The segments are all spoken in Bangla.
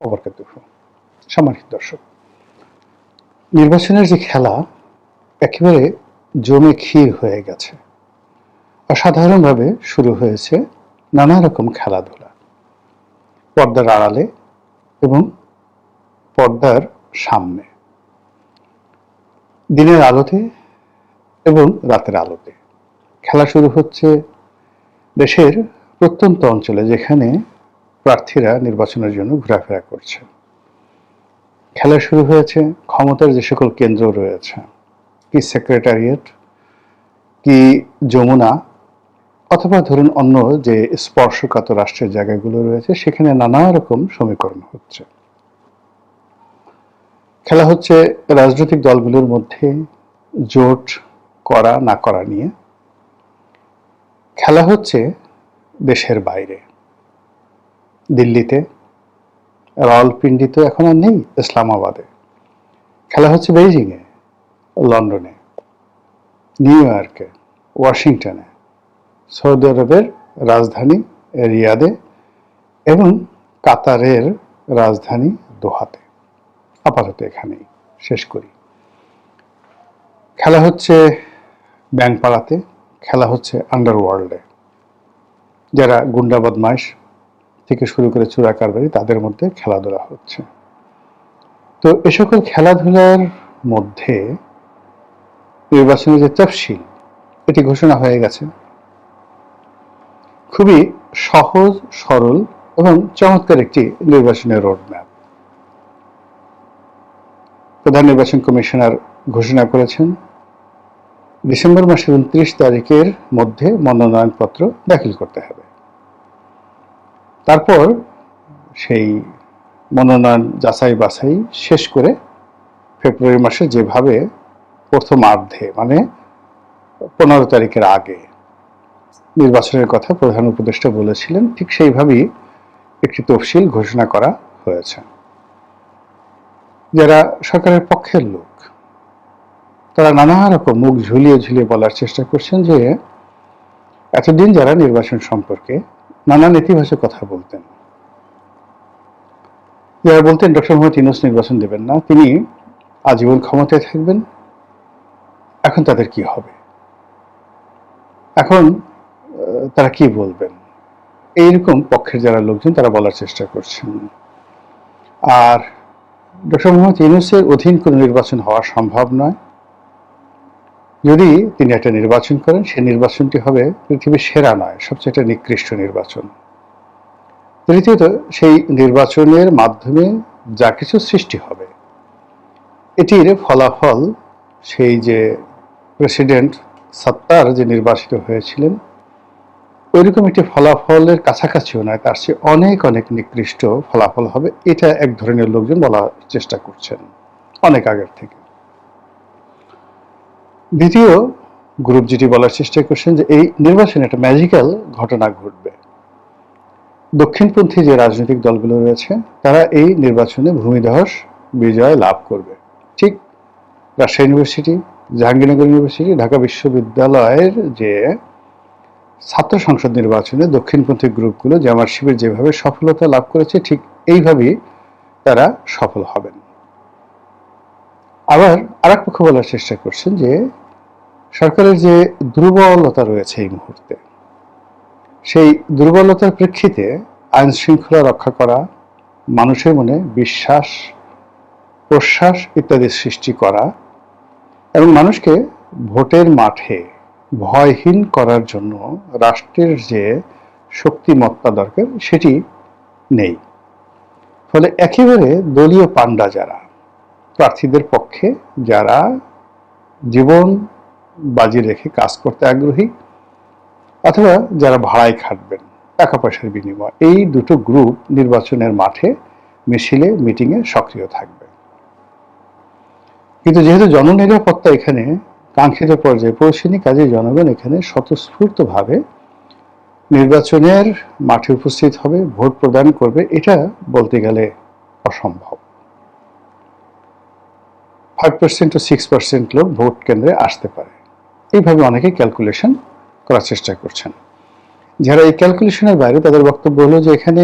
ওবারাকাতুহু। সম্মানিত দর্শক, নির্বাচনের যে খেলা একেবারে জমে ক্ষীর হয়ে গেছে। অসাধারণভাবে শুরু হয়েছে নানা রকম খেলাধুলা, পর্দার আড়ালে এবং পর্দার সামনে, দিনের আলোতে এবং রাতের আলোতে। খেলা শুরু হচ্ছে দেশের প্রত্যন্ত অঞ্চলে, যেখানে প্রার্থীরা নির্বাচনের জন্য ঘোরাফেরা করছে। খেলা শুরু হয়েছে ক্ষমতার যে সকল কেন্দ্র রয়েছে, কি সেক্রেটারিয়েট, কি যমুনা, অথবা ধরুন অন্য যে স্পর্শকাতর রাষ্ট্রের জায়গাগুলো রয়েছে, সেখানে নানা রকম সমীকরণ হচ্ছে। খেলা হচ্ছে রাজনৈতিক দলগুলোর মধ্যে জোট করা না করা নিয়ে। খেলা হচ্ছে দেশের বাইরে, দিল্লিতে, রাওয়ালপিন্ডি তো এখন আর নেই, ইসলামাবাদে। খেলা হচ্ছে বেইজিংয়ে, লন্ডনে, নিউ ইয়র্কে, ওয়াশিংটনে, সৌদি আরবের রাজধানী রিয়াদে এবং কাতারের রাজধানী দোহাতে। আপাতত এখানেই শেষ করি। খেলা হচ্ছে ব্যাংকপাড়াতে, খেলা হচ্ছে আন্ডারওয়ার্ল্ডে, যারা গুন্ডা বদমাইশ থেকে শুরু করে চোরা কারবারি, তাদের মধ্যে খেলাধুলা হচ্ছে। তো এ সকল খেলাধুলার মধ্যে নির্বাচনের যে তফসিল, এটি ঘোষণা হয়ে গেছে। খুবই সহজ সরল এবং চমৎকার একটি নির্বাচনের রোডম্যাপ প্রধান নির্বাচন কমিশনার ঘোষণা করেছেন। ডিসেম্বর মাসের 29 তারিখের মধ্যে মনোনয়নপত্র দাখিল করতে হবে। তারপর সেই মনোনয়ন যাচাই বাছাই শেষ করে ফেব্রুয়ারি মাসে যেভাবে প্রথমার্ধে, মানে 15 তারিখের আগে নির্বাচনের কথা প্রধান উপদেষ্টা বলেছিলেন, ঠিক সেইভাবেই একটি তফসিল ঘোষণা করা হয়েছে। যারা সরকারের পক্ষের লোক, তারা নানা রকম মুখ ঝুলিয়ে ঝুলিয়ে বলার চেষ্টা করছেন যে এতদিন যারা নির্বাচন সম্পর্কে নানা নেতিবাচক কথা বলতেন, যারা বলতেন ডক্টর মোহাম্মদ ইউনূস নির্বাচন দেবেন না, তিনি আজীবন ক্ষমতায় থাকবেন, এখন তাদের কি হবে, এখন তারা কি বলবেন, এইরকম পক্ষের যারা লোকজন তারা বলার চেষ্টা করছেন। আর ডক্টর মোহাম্মদ ইউনূসের অধীন কোনো নির্বাচন হওয়া সম্ভব নয়। যদি তিনি একটা নির্বাচন করেন, সেই নির্বাচনটি হবে পৃথিবীর সেরা নয়, সবচেয়ে একটা নিকৃষ্ট নির্বাচন। তৃতীয়ত, সেই নির্বাচনের মাধ্যমে যা কিছু সৃষ্টি হবে, এটির ফলাফল সেই যে প্রেসিডেন্ট সত্তার যে নির্বাচিত হয়েছিলেন, ওইরকম একটি ফলাফলের কাছাকাছিও নয়, তার চেয়ে অনেক অনেক নিকৃষ্ট ফলাফল হবে। এটা এক ধরনের লোকজন বলার চেষ্টা করছেন অনেক আগের থেকে। দ্বিতীয় গ্রুপ যেটি বলার চেষ্টা করছেন যে এই নির্বাচনে একটা ম্যাজিক্যাল ঘটনা ঘটবে। দক্ষিণপন্থী যে রাজনৈতিক দলগুলো রয়েছে, তারা এই নির্বাচনে ভূমিধস বিজয় লাভ করবে। ঠিক রাজশাহী ইউনিভার্সিটি, জাহাঙ্গীরনগর ইউনিভার্সিটি, ঢাকা বিশ্ববিদ্যালয়ের যে ছাত্র সংসদ নির্বাচনে দক্ষিণপন্থী গ্রুপগুলো জামায়াত শিবির যেভাবে সফলতা লাভ করেছে, ঠিক এইভাবেই তারা সফল হবেন। আবার আরেক পক্ষ বলার চেষ্টা করছেন যে সরকারের যে দুর্বলতা রয়েছে এই মুহূর্তে, সেই দুর্বলতার প্রেক্ষিতে আইন শৃঙ্খলা রক্ষা করা, মানুষের মনে বিশ্বাস প্রশ্বাস ইত্যাদি সৃষ্টি করা এবং মানুষকে ভোটের মাঠে ভয়হীন করার জন্য রাষ্ট্রের যে শক্তিমত্তা দরকার, সেটি নেই। ফলে একেবারে দলীয় পান্ডা যারা, প্রার্থীদের পক্ষে যারা জীবন বাজি রেখে কাজ করতে আগ্রহী, অথবা যারা ভাড়ায় খাটবেন টাকা পয়সার বিনিময়, এই দুটো গ্রুপ নির্বাচনের মাঠে মিছিলে মিটিংয়ে সক্রিয় থাকবে। কিন্তু যেহেতু জননিরাপত্তা এখানে কাঙ্ক্ষিত পর্যায়ে পৌঁছেনি, কাজে জনগণ এখানে স্বতঃস্ফূর্তভাবে নির্বাচনের মাঠে উপস্থিত হবে, ভোট প্রদান করবে। এটা বলতে গেলে অসম্ভব। 5% to 6% লোক ভোট কেন্দ্রে আসতে পারে, এইভাবে অনেকে ক্যালকুলেশন করার চেষ্টা করছেন। যারা এই ক্যালকুলেশনের বাইরে, তাদের বক্তব্য হলো যে এখানে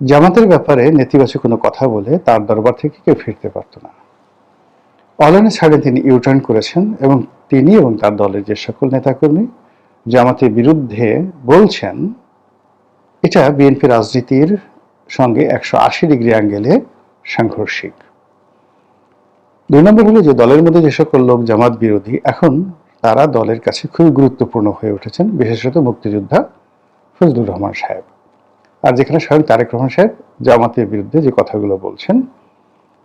জামাতের ব্যাপারে নেতিবাচক কোনো কথা বলে তার দরবার থেকে কেউ ফিরতে পারত না। অলানি ছাড়ে তিনি ইউটার্ন করেছেন এবং তিনি এবং তার দলের যে সকল নেতাকর্মী জামাতের বিরুদ্ধে বলছেন, এটা বিএনপি রাজনীতির সঙ্গে 180 ডিগ্রি অ্যাঙ্গেলে সাংঘর্ষিক। 2 নম্বর হলো যে দলের মধ্যে যে সকল লোক জামাত বিরোধী এখন তারা দলের কাছে খুবই গুরুত্বপূর্ণ হয়ে উঠেছেন, বিশেষত মুক্তিযোদ্ধা ফজলুর রহমান সাহেব। আর যেখানে স্বয়ং তারেক রহমান সাহেব জামাতের বিরুদ্ধে যে কথাগুলো বলছেন,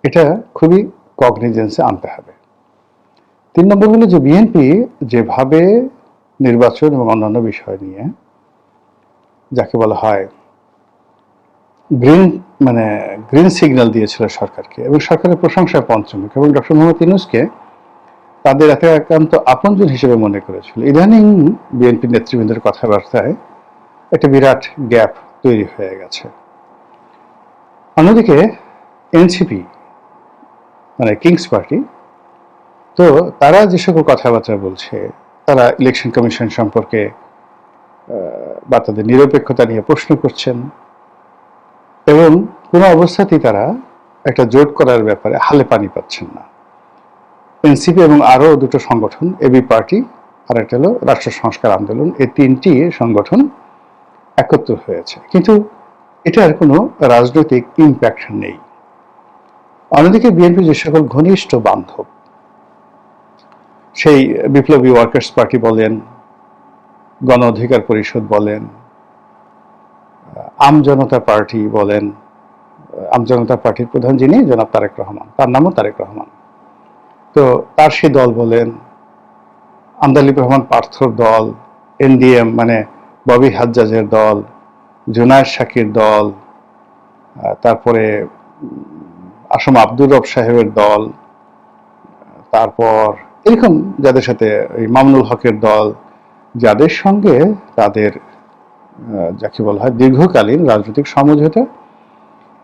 এটা খুবই কগনিজেন্সে আনতে হবে। 3 নম্বর হলো যে বিএনপি যেভাবে নির্বাচন এবং অন্যান্য বিষয় নিয়ে যাকে বলা হয় গ্রিন সিগন্যাল দিয়েছিল সরকারকে, এবং সরকারের প্রশংসায় পঞ্চমুখ, এবং ডক্টর মোহাম্মদ ইউনূসকে তাদের একান্ত আপনজন হিসেবে মনে করেছিল। ইদানিং বিএনপি নেতৃবৃন্দের কথাবার্তায় একটা বিরাট গ্যাপ তৈরি হয়ে গেছে। অন্যদিকে এনসিপি কিংস পার্টি, তো তারা যে সকল কথাবার্তা বলছে, তারা ইলেকশন কমিশন সম্পর্কে বা তাদের নিরপেক্ষতা নিয়ে প্রশ্ন করছেন, এবং কোনো অবস্থাতেই তারা একটা জোট করার ব্যাপারে হালে পানি পাচ্ছেন না। এনসিপি এবং আরও দুটো সংগঠন, এবি পার্টি আর একটা হলো রাষ্ট্র সংস্কার আন্দোলন, এই 3টি সংগঠন একত্র হয়েছে, কিন্তু এটার কোনো রাজনৈতিক ইম্প্যাক্ট নেই। অন্যদিকে বিএনপি যে সকল ঘনিষ্ঠ বান্ধব, সেই বিপ্লবী ওয়ার্কার্স পার্টি বলেন, গণ অধিকার পরিষদ বলেন, আমজনতা পার্টি বলেন, আমজনতা পার্টির প্রধান যিনি জনাব তারেক রহমান, তার নামও তারেক রহমান, তো তার সেই দল বলেন, আমদালিব রহমান পার্থর দল, এনডিএম ববি হাজ্জাজের দল, জুনায়েদ শাকির দল, তারপরে আসম আব্দুর রব সাহেবের দল, তারপর এরকম যাদের সাথে মামুনুল হকের দল, যাদের সঙ্গে তাদের যাকে বলা হয় দীর্ঘকালীন রাজনৈতিক সমঝোতা,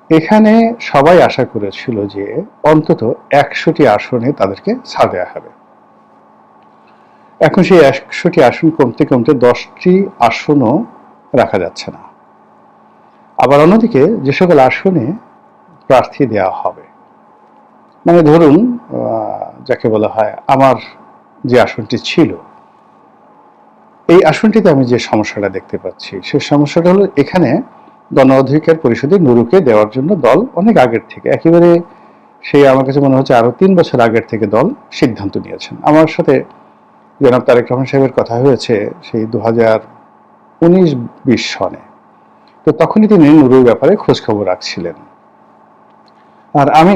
এখানে সবাই আশা করেছিল যে অন্তত 100টি আসনে তাদেরকে ছাড় দেওয়া হবে। এখন সেই 100টি আসন কমতে কমতে 10টি আসনও রাখা যাচ্ছে না। আবার অন্যদিকে যে সকল আসনে প্রার্থী দেওয়া হবে, ধরুন যাকে বলা হয় আমার যে আসনটি ছিল, এই আসনটিতে আমি যে সমস্যাটা দেখতে পাচ্ছি, সেই সমস্যাটা হলো এখানে গণ অধিকার পরিষদে নুরুকে দেওয়ার জন্য দল অনেক আগের থেকে, একেবারে সেই আমার কাছে মনে হচ্ছে আরো 3 বছর আগের থেকে দল সিদ্ধান্ত নিয়েছেন। আমার সাথে জনাব তারেক রহমান সাহেবের কথা হয়েছে সেই 2019-20 সনে, তো তখনই তিনি নুরুর ব্যাপারে খোঁজ খবর রাখছিলেন, আর আমি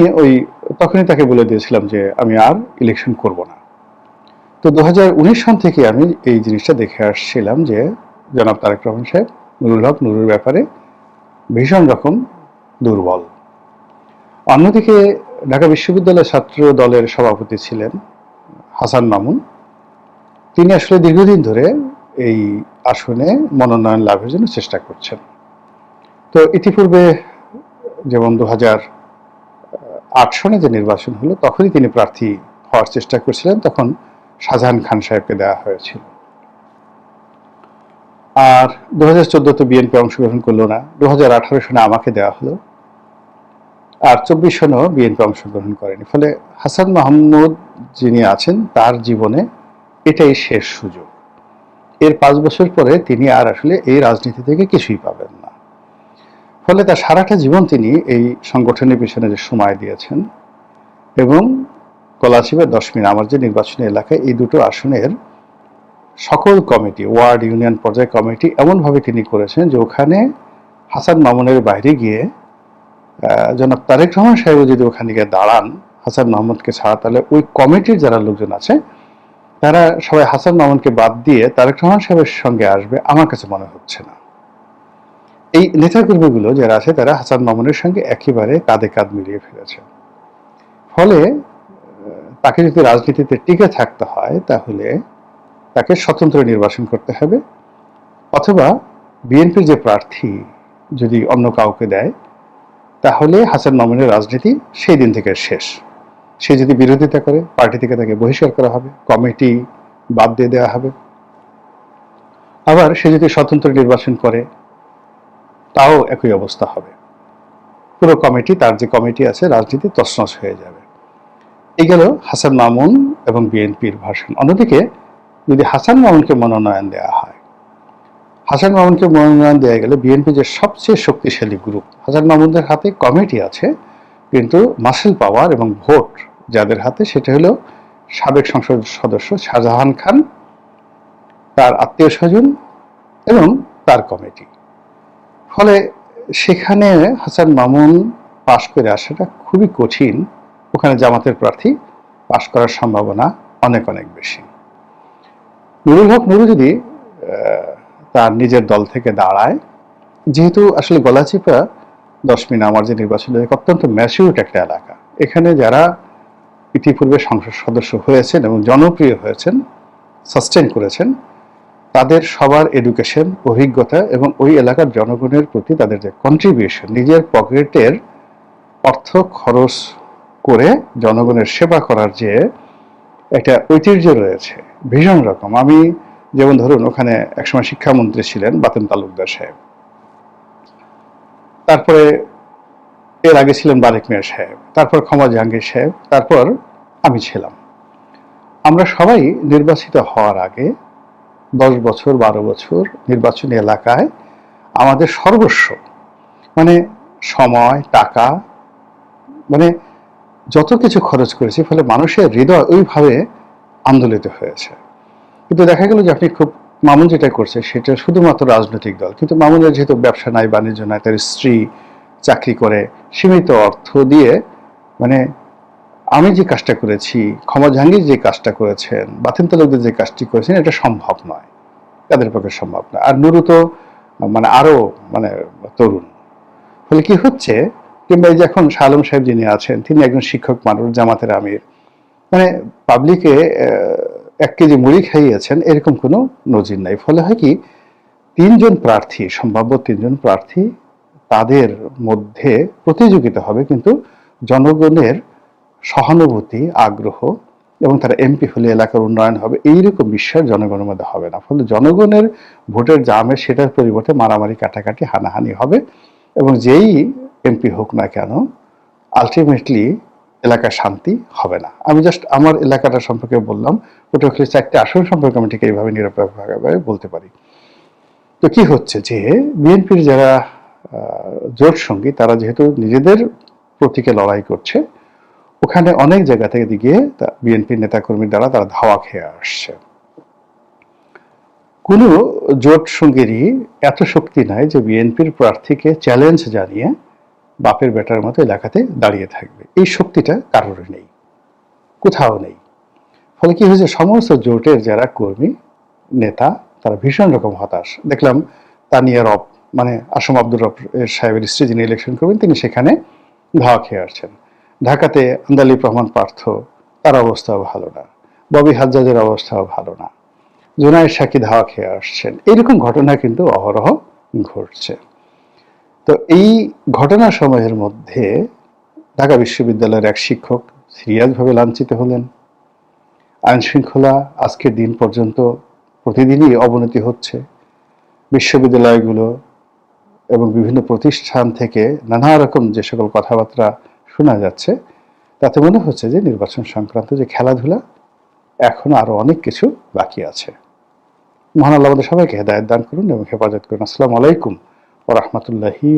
তখনই তাকে বলে দিয়েছিলাম যে আমি আর ইলেকশন করব না। তো 2019 সন থেকে আমি এই জিনিসটা দেখে আসছিলাম যে জনাব তারেক রহমান সাহেব নুরুল হক নুরুর ব্যাপারে ভীষণ রকম দুর্বল। অন্যদিকে ঢাকা বিশ্ববিদ্যালয় ছাত্র দলের সভাপতি ছিলেন হাসান মামুন, তিনি আসলে দীর্ঘদিন ধরে এই আসনে মনোনয়ন লাভের জন্য চেষ্টা করছেন। তো ইতিপূর্বে যেমন 2008 সনে যে নির্বাচন হলো, তখনই তিনি প্রার্থী হওয়ার চেষ্টা করছিলেন, তখন শাহজাহান খান সাহেবকে দেওয়া হয়েছিল। আর 2014-তে বিএনপি অংশগ্রহণ করলো না, 2018 সনে আমাকে দেওয়া হলো, আর 24 সনেও বিএনপি অংশগ্রহণ করেনি। ফলে হাসান মাহমুদ যিনি আছেন, তার জীবনে এটাই শেষ সুযোগ। এর 5 বছর পরে তিনি আর আসলে এই রাজনীতি থেকে কিছুই পাবেন না। ফলে তার সারাটা জীবন তিনি এই সংগঠনের পিছনে যে সময় দিয়েছেন, এবং কলাচিবের 10 মিনিট আমার যে নির্বাচনী এলাকায় এই দুটো আসনের সকল কমিটি, ওয়ার্ড ইউনিয়ন পর্যায়ে কমিটি এমনভাবে তিনি করেছেন যে ওখানে হাসান মামুনের বাইরে গিয়ে জনাব তারেক রহমান সাহেব যদি ওখানে গিয়ে দাঁড়ান হাসান মাহমুদকে ছাড়া, তাহলে ওই কমিটির যারা লোকজন আছে তারা সবাই হাসান মামুনকে বাদ দিয়ে তারেক রহমান সাহেবের সঙ্গে আসবে, আমার কাছে মনে হচ্ছে না। এই নেতাকর্মীগুলো যারা আছে তারা হাসান মামুনের সঙ্গে একেবারে কাঁধে কাঁধ মিলিয়ে ফেলেছে। ফলে তাকে যদি রাজনীতিতে টিকে থাকতে হয়, তাহলে তাকে স্বতন্ত্র নির্বাচন করতে হবে, অথবা বিএনপির যে প্রার্থী যদি অন্য কাউকে দেয়, তাহলে হাসান মামুনের রাজনীতি সেই দিন থেকে শেষ। সে যদি বিরোধিতা করে, পার্টি থেকে তাকে বহিষ্কার করা হবে, কমিটি বাদ দিয়ে দেওয়া হবে। আবার সে যদি স্বতন্ত্র নির্বাচন করে, তাও একই অবস্থা হবে। পুরো কমিটি, তার যে কমিটি আছে রাজনীতি তছনছ হয়ে যাবে। এই গেল হাসান মামুন এবং বিএনপির ভাষণ। অন্যদিকে যদি হাসান মামুনকে মনোনয়ন দেওয়া হয়, হাসান মামুনকে মনোনয়ন দেওয়া গেলে বিএনপি যে সবচেয়ে শক্তিশালী গ্রুপ, হাসান মামুনদের হাতে কমিটি আছে, কিন্তু মাসেল পাওয়ার এবং ভোট যাদের হাতে সেটা হলো সাবেক সংসদ সদস্য শাহজাহান খান, তার আত্মীয় স্বজন এবং তার কমিটি। ফলে সেখানে হাসান মামুন পাশ করে আসাটা খুবই কঠিন। ওখানে জামাতের প্রার্থী পাশ করার সম্ভাবনা অনেক অনেক বেশি। নুরুল হক নুরু যদি তার নিজের দল থেকে দাঁড়ায়, যেহেতু আসলে গলাচিপা 10 মিনা আমার যে নির্বাচন অত্যন্ত ম্যাচিউরড একটা এলাকা, এখানে যারা ইতিপূর্বে সংসদ সদস্য হয়েছেন এবং জনপ্রিয় হয়েছেন, সাস্টেন করেছেন, তাদের সবার এডুকেশন, অভিজ্ঞতা এবং ওই এলাকার জনগণের প্রতি তাদের যে কন্ট্রিবিউশন, নিজের পকেটের অর্থ খরচ করে জনগণের সেবা করার যে একটা ঐতিহ্য রয়েছে ভীষণ রকম। আমি যেমন ধরুন ওখানে একসময় শিক্ষামন্ত্রী ছিলেন বাতেন তালুকদার সাহেব, তারপরে এর আগে ছিলেন বারেক মিয়া সাহেব, তারপর ক্ষমা জাহাঙ্গীর সাহেব, তারপর আমি ছিলাম। আমরা সবাই নির্বাচিত হওয়ার আগে 10 বছর 12 বছর নির্বাচনী এলাকায় আমাদের সর্বস্ব, মানে সময়, টাকা, মানে যত কিছু খরচ করেছি, ফলে মানুষের হৃদয় ওইভাবে আন্দোলিত হয়েছে। কিন্তু দেখা গেল যে আপনি খুব, মামুন যেটা করছে সেটা শুধুমাত্র রাজনৈতিক দল, কিন্তু মামুনের যেহেতু ব্যবসা নাই, বাণিজ্য নাই, তার স্ত্রী চাকরি করে, সীমিত অর্থ দিয়ে, মানে আমি যে কাজটা করেছি, ক্ষমা জাহাঙ্গীর যে কাজটা করেছেন, বাতেন তালুকদার যে কাজটি করেছেন, এটা সম্ভব নয়, তাদের পক্ষে সম্ভব নয়। আর নুরু তো মানে আরো মানে তরুণ। ফলে কি হচ্ছে, কিংবা এই যে এখন শাহ আলম সাহেব যিনি আছেন, তিনি একজন শিক্ষক মানুষ, জামাতের আমির, মানে পাবলিকে 1 কেজি মুড়ি খাইয়েছেন, এরকম কোনো নজির নাই। ফলে হয় কি, 3 জন প্রার্থী, সম্ভাব্য 3 জন প্রার্থী, তাদের মধ্যে প্রতিযোগিতা হবে, কিন্তু জনগণের সহানুভূতি, আগ্রহ এবং তারা এমপি হলে এলাকার উন্নয়ন হবে, এইরকম বিশ্বাস জনগণের মধ্যে হবে না। ফলে জনগণের ভোটের জামে সেটার পরিবর্তে মারামারি, কাটাকাটি, হানাহানি হবে, এবং যেই এমপি হোক না কেন, আলটিমেটলি এলাকার শান্তি হবে না। আমি জাস্ট আমার এলাকাটা সম্পর্কে বললাম, পটুয়াখালী 4টি আসন সম্পর্কে আমি ঠিক এইভাবে নিরপেক্ষভাবে বলতে পারি। তো কি হচ্ছে যে বিএনপির যারা জোট সঙ্গী, তারা যেহেতু নিজেদের প্রতীকে লড়াই করছে, ওখানে অনেক জায়গা থেকে গিয়ে বিএনপির নেতাকর্মীর দ্বারা তারা ধাওয়া খেয়ে আসছে। কোনো জোট সঙ্গীরই এত শক্তি নাই যে বিএনপির প্রার্থীকে চ্যালেঞ্জ জানিয়ে বাপের বেটার মতো এলাকাতে দাঁড়িয়ে থাকবে। এই শক্তিটা কারোর নেই, কোথাও নেই। ফলে কি হয়েছে, সমস্ত জোটের যারা কর্মী, নেতা, তারা ভীষণ রকম হতাশ। দেখলাম তানিয়া রব, মানে আসম আব্দুর রব সাহেবের স্ত্রী যিনি ইলেকশন করবেন, তিনি সেখানে ধাওয়া খেয়ে আসছেন। ঢাকাতে আন্দালিব রহমান পার্থ, তার অবস্থাও ভালো না, ববি হাজ্জাজের অবস্থাও ভালো না, জুনায়েদ সাকি ধাওয়া খেয়ে আসছেন। এইরকম ঘটনা কিন্তু অহরহ ঘটছে। তো এই ঘটনা সময়ের মধ্যে ঢাকা বিশ্ববিদ্যালয়ের এক শিক্ষক সিরিয়াসভাবে লাঞ্ছিত হলেন। আইন শৃঙ্খলা আজকের দিন পর্যন্ত প্রতিদিনই অবনতি হচ্ছে। বিশ্ববিদ্যালয়গুলো এবং বিভিন্ন প্রতিষ্ঠান থেকে নানা রকম যে সকল কথাবার্তা শোনা যাচ্ছে, তাতে মনে হচ্ছে যে নির্বাচন সংক্রান্ত যে খেলাধুলা, এখনো আরো অনেক কিছু বাকি আছে। মহান আল্লাহ আমাদের সবাইকে হেদায়েত দান করুন এবং হেফাজত করুন। আসসালামু আলাইকুম ওয়া রাহমাতুল্লাহি